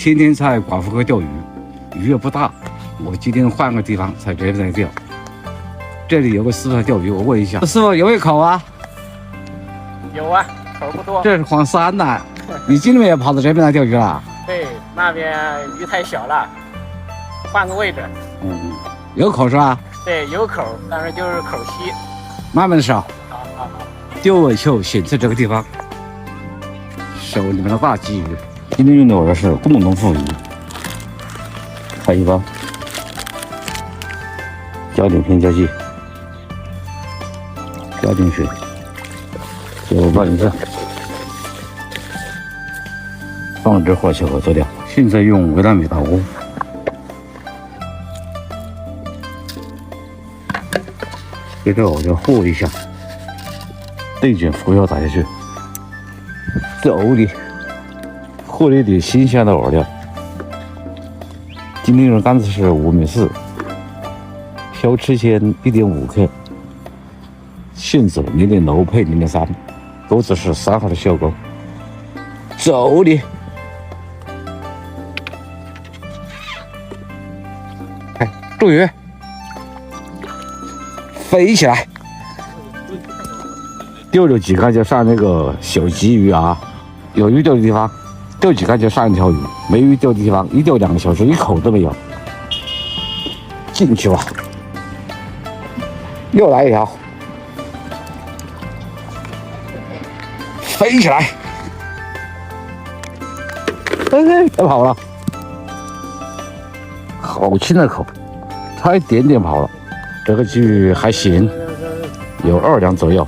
天天在广福河钓鱼，鱼也不大。我今天换个地方在这边钓。这里有个师傅在钓鱼，我问一下，师傅有没有口啊？有啊，口不多。这是黄山呐，你今天也跑到这边来钓鱼了？对，那边鱼太小了，换个位置。有口是吧？对，有口，但是就是口稀。慢慢的烧。好。钓尾球选在这个地方，手里面的大鲫鱼。今天用的饵是共同富鱼，开一包，加点添加剂，加进去，就拌一下，放置火小火做掉。现在用微波炉打锅，接着我就和一下，内卷浮药打下去，这藕里和了一点新鲜的饵料。今天用的杆子是5.4米，小吃铅1.5克，线子0.6配0.3，钩子是3号的小钩。走你！哎，注鱼，飞起来！钓了几竿就上那个小鲫鱼啊，有鱼钓的地方钓几竿就上一条鱼，没鱼钓的地方一钓2个小时一口都没有。进去吧，又来一条，飞起来！哎，它跑了，好轻的口，差一点点跑了。这个鲫鱼还行，有2两左右。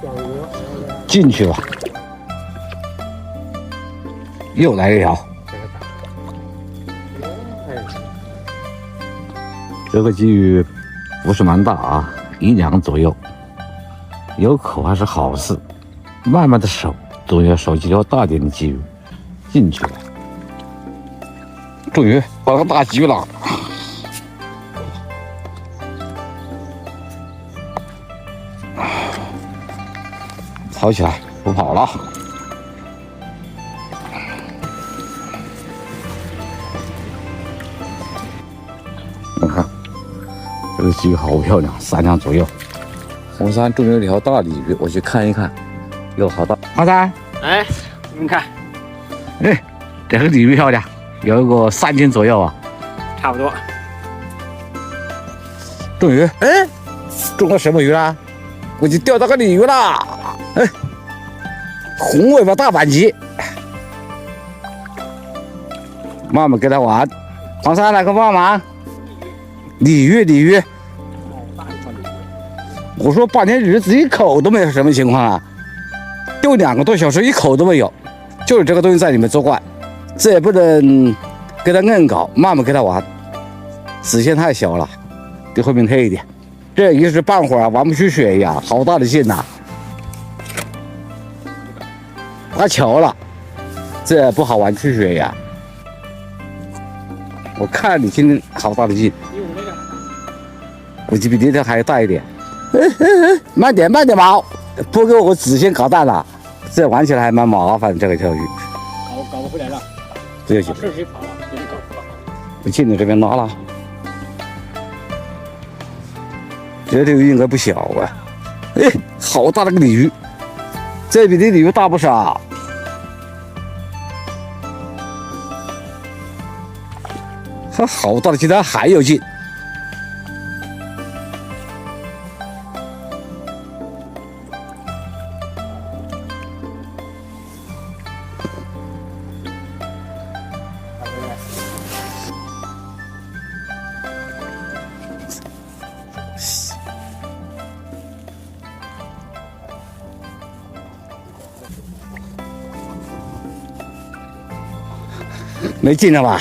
进去吧，又来一条。这个鲫鱼不是蛮大啊，1两左右，有口还是好事。慢慢的手，总要手几条大点的鲫鱼进去了。终于把个大鲫鱼了，跑起来，不跑了。你看，这个鲫鱼好漂亮，3两左右。红山种有2条大鲤鱼，我去看一看，有好大。阿三，哎，你看，哎，这个鲤鱼漂亮，有一个3斤左右啊，差不多。种鱼，哎，中了什么鱼啦？我就钓到个鲤鱼啦！哎，红尾巴大板鲫，妈妈给他玩。黄山来个帮忙，鲤鱼。我说半天日子一口都没有，什么情况啊？钓2个多小时一口都没有，就是这个东西在里面作怪，这也不能给他硬搞，慢慢给他玩。子线太小了，得后面黑一点。这一时半会儿玩不出血呀，好大的劲呐！它巧了，这不好玩出血呀。我看你今天好大的劲，估计比那条还要大一点。慢点毛，不给我子线搞淡了，这玩起来还蛮麻烦。这个钓鱼搞不回来了，这就行。是谁跑了？给你搞出来。我进你这边拉了，这条鱼应该不小啊。哎，好大的个鲤鱼，这比那鲤鱼大不少。它好大的劲，它还有劲。没劲了吧？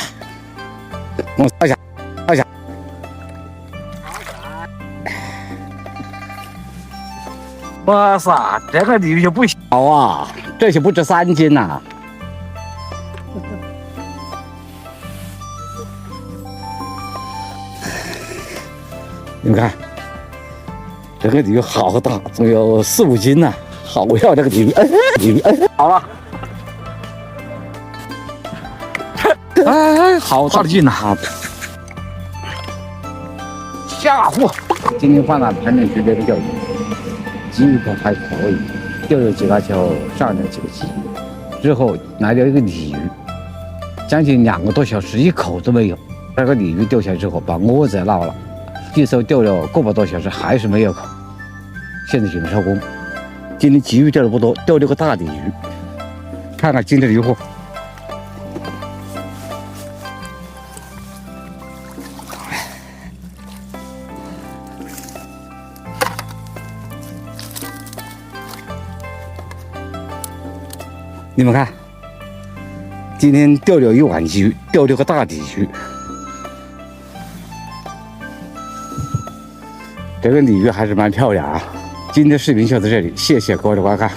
我跳下。哇塞，这个鲤鱼就不小啊，这些不止3斤呐。你看，这个鲤鱼好大，总有4、5斤呐，好要这个鲤鱼，好了。哎，好大的劲呐！啊！下货，今天放到盘里去这个钓鱼，机遇可还可以，钓了几个球，上了几个鲫鱼，之后来了一个鲤鱼，将近2个多小时一口都没有。那个鲤鱼钓起来之后，把蚵仔捞了，一艘钓了个把多小时还是没有口。现在准备收工。今天鲫鱼钓的不多，钓了个大鲤鱼。看看今天的渔获。你们看，今天钓了一碗鲫鱼，钓了个大鲤鱼。这个鲤鱼还是蛮漂亮啊。今天的视频就到这里，谢谢各位的观看。